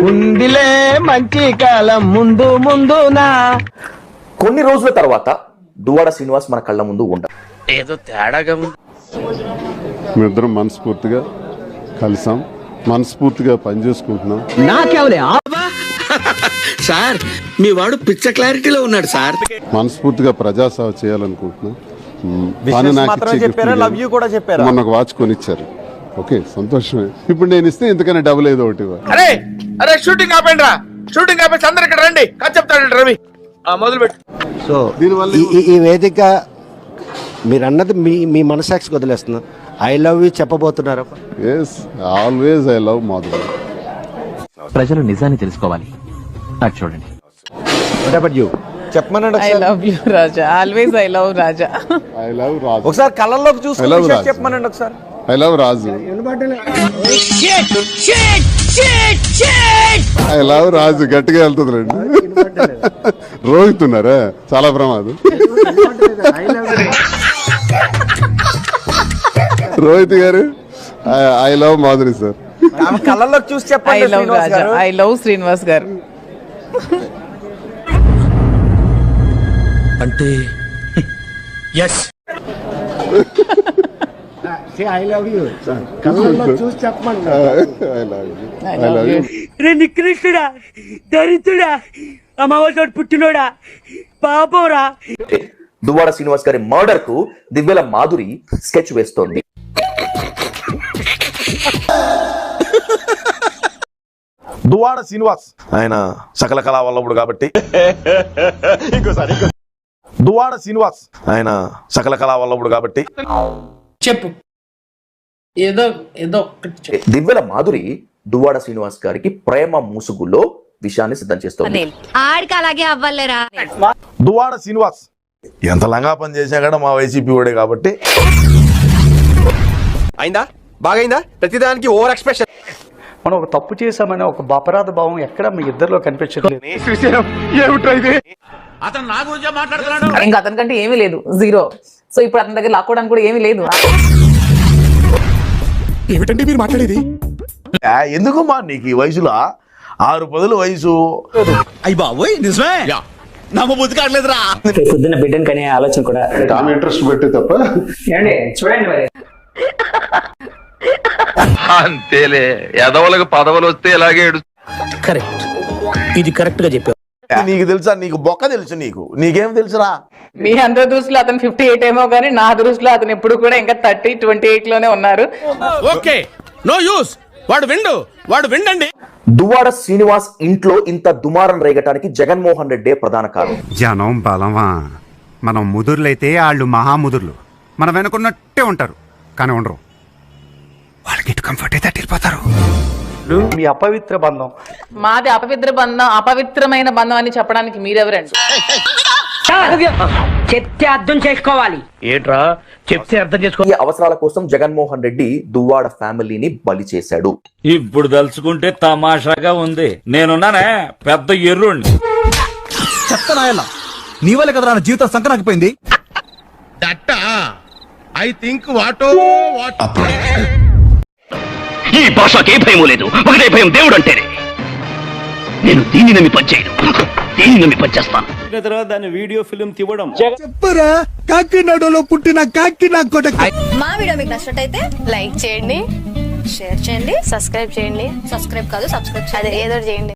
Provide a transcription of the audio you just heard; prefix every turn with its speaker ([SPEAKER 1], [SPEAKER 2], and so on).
[SPEAKER 1] ఉందిలే మంచి కాలం ముందు ముందునా.
[SPEAKER 2] కొన్ని రోజుల తర్వాత దువ్వాడ శ్రీనివాస్ మన కళ్ళ ముందు ఉండరు.
[SPEAKER 1] ఏదో తేడాగా ఉంది.
[SPEAKER 3] మేమిద్దరం మనస్ఫూర్తిగా కలిసాం, మనస్ఫూర్తిగా పనిచేసుకుంటున్నాం.
[SPEAKER 1] నాకేవలే సార్, మీ వాడు పిచ్చ క్లారిటీలో ఉన్నాడు సార్.
[SPEAKER 3] మనస్ఫూర్తిగా ప్రజాసేవ చేయాలనుకుంటున్నాం. కానీ నాకు మొన్న ఒక వాచ్ కొనిచ్చారు. ఓకే, సంతోషమే. ఇప్పుడు నేను ఇస్తే ఎందుకని డబుల్ ఏదో ఒకటి.
[SPEAKER 4] అరే అరే షూటింగ్ ఆపండి రా, షూటింగ్ ఆపేసి అందరు ఇక్కడ రండి. కథ చెప్తాడు రవి, మొదలు పెట్టు.
[SPEAKER 5] సో ఈ వేదిక మీరు అన్నది మీ మనసాక్షికి వదిలేస్తున్నా. ఐ లవ్ యూ చెప్పబోతున్నారా?
[SPEAKER 3] Yes, always I love Madhuri.
[SPEAKER 6] ప్రజలు నిజాన్ని తెలుసుకోవాలి. నాకు చూడండి,
[SPEAKER 5] చెప్పమనండి.
[SPEAKER 7] I love you Raja, always I love Raja.
[SPEAKER 3] I love Raju.
[SPEAKER 5] ఒకసారి కళ్ళల్లోకి చూసి చెప్పమనండి ఒకసారి.
[SPEAKER 3] I love Raju. I love Raju గట్టిగా వెళ్తుంది రండి. రోగుతున్నారా? చాలా ప్రమాదం. రోహిత్ గారు, ఐ లవ్ మాధురి సార్.
[SPEAKER 5] కళ్ళల్లోకి చూసి చెప్పండి.
[SPEAKER 7] I love Raja, I love Srinivas గారు.
[SPEAKER 1] అంటే ఎస్,
[SPEAKER 5] ఐ లవ్ యూ కళ్ళల్లోకి చూసి చెప్పండి.
[SPEAKER 3] I love you. I love you.
[SPEAKER 8] నికృష్టుడా, దరిద్రుడా, అమ్మవారి పుట్టినోడా, పాపోరా.
[SPEAKER 2] దువ్వాడ శ్రీనివాస్ గారి మర్డర్ కు దివ్యల మాధురి స్కెచ్ వేస్తోంది.
[SPEAKER 4] దువ్వాడ శ్రీనివాస్ ఆయన సకల కళా వల్లభుడు కాబట్టి, దువ్వాడ శ్రీనివాస్ ఆయన సకల కళా వల్లభుడు కాబట్టి
[SPEAKER 8] చెప్పు, ఏదో ఏదో
[SPEAKER 2] దివ్యల మాధురి దువ్వాడ శ్రీనివాస్ గారికి ప్రేమ ముసుగులో విషయాన్ని సిద్ధం చేస్తోంది.
[SPEAKER 9] ఆడికి అలాగే అవ్వాలేరా.
[SPEAKER 4] దువ్వాడ శ్రీనివాస్ ఎంత లంగా పని చేసినా కూడా మా వైసీపీ వాడే కాబట్టి.
[SPEAKER 5] అయిందా? బాగైందా? ప్రతిదానికి ఓవర్ ఎక్స్ప్రెషన్.
[SPEAKER 10] మనం ఒక తప్పు చేశామనే ఒక అపరాధ భావం ఎక్కడ మీ ఇద్దరిలో కనిపించట్లేదు.
[SPEAKER 4] అతను నా గురించే మాట్లాడుతున్నాడు.
[SPEAKER 7] ఇంకా అతనికంటే ఏమీ లేదు, జీరో. సో ఇప్పుడు అతని దగ్గర లాక్కోవడానికి కూడా ఏమీ లేదు.
[SPEAKER 4] ఏమిటంటే మీరు మాట్లాడేది? ఎందుకు మా నీకు ఈ వయసులో 6 వయసు?
[SPEAKER 1] అయ్యి బాబోయ్, నిజమే నమ్మబుద్ధి కావట్లేదురా.
[SPEAKER 10] పొద్దున్న బిడ్డను కనే ఆలోచన కూడా
[SPEAKER 3] ఆమె ఇంట్రెస్ట్ పెట్టి తప్ప.
[SPEAKER 10] చూడండి మరి.
[SPEAKER 4] అంతేలే, ఎదవలకు పదవులు వస్తే ఇలాగే
[SPEAKER 1] కరెక్ట్, ఇది కరెక్ట్ గా చెప్పావు.
[SPEAKER 4] నీకు తెలుసా? నీకు బొక్క తెలుసు, నీకేం తెలుసురా?
[SPEAKER 7] మీ అందరి దృష్టిలో అతను 58 ఏమో కానీ నా దృష్టిలో అతను ఎప్పుడు కూడా ఇంకా 30, 28 లోనే ఉన్నారు.
[SPEAKER 4] Okay, no use. వాడు విండండి.
[SPEAKER 2] దువ్వాడ శ్రీనివాస్ ఇంట్లో ఇంత దుమారం రేగటానికి జగన్మోహన్ రెడ్డే ప్రధాన కారణం.
[SPEAKER 11] జనం బలమా? మనం ముదుర్లైతే వాళ్ళు మహాముదుర్లు. మనం వెనుకున్నట్టే ఉంటారు, కానీ ఉండరు. వాళ్ళకి ఇటు కంఫర్ట్ అయితే వెళ్ళిపోతారు.
[SPEAKER 10] మీ అపవిత్ర బంధం
[SPEAKER 7] మాది అపవిత్ర బంధం, అపవిత్రమైన బంధం అని చెప్పడానికి మీరెవరండి?
[SPEAKER 8] చెప్తే అర్థం చేసుకోవాలి.
[SPEAKER 1] ఏట్రా చెప్తే అర్థం చేసుకో.
[SPEAKER 2] ఈ అవసరాల కోసం జగన్మోహన్ రెడ్డి దువ్వాడ ఫ్యామిలీని బలి చేశాడు.
[SPEAKER 6] ఇప్పుడు తలుచుకుంటే తమాషాగా ఉంది. నేనున్నానే పెద్ద ఎర్రుండి.
[SPEAKER 1] చెప్తానాయన నీ వల్ల కదా నా జీవితం సంకనాకపోయింది.
[SPEAKER 4] ఐ థింక్ వాటో
[SPEAKER 6] ఈ భాషకి ఏ భయం లేదు, ఒకటే భయం, దేవుడు అంటేనే. నేను దీన్ని నమ్మి పనిచేయను, దీన్ని నమ్మి పనిచేస్తాను.
[SPEAKER 10] దాని వీడియో ఫిల్మ్ తీవడం
[SPEAKER 1] చెప్పరా కాకినాడలో పుట్టిన కాకి నా కొట.
[SPEAKER 9] మా వీడియో మీకు నచ్చినట్టయితే లైక్ చేయండి, షేర్ చేయండి, సబ్స్క్రైబ్ చేయండి. సబ్స్క్రైబ్ కాదు, సబ్స్క్రైబ్ అదే ఏదో చేయండి.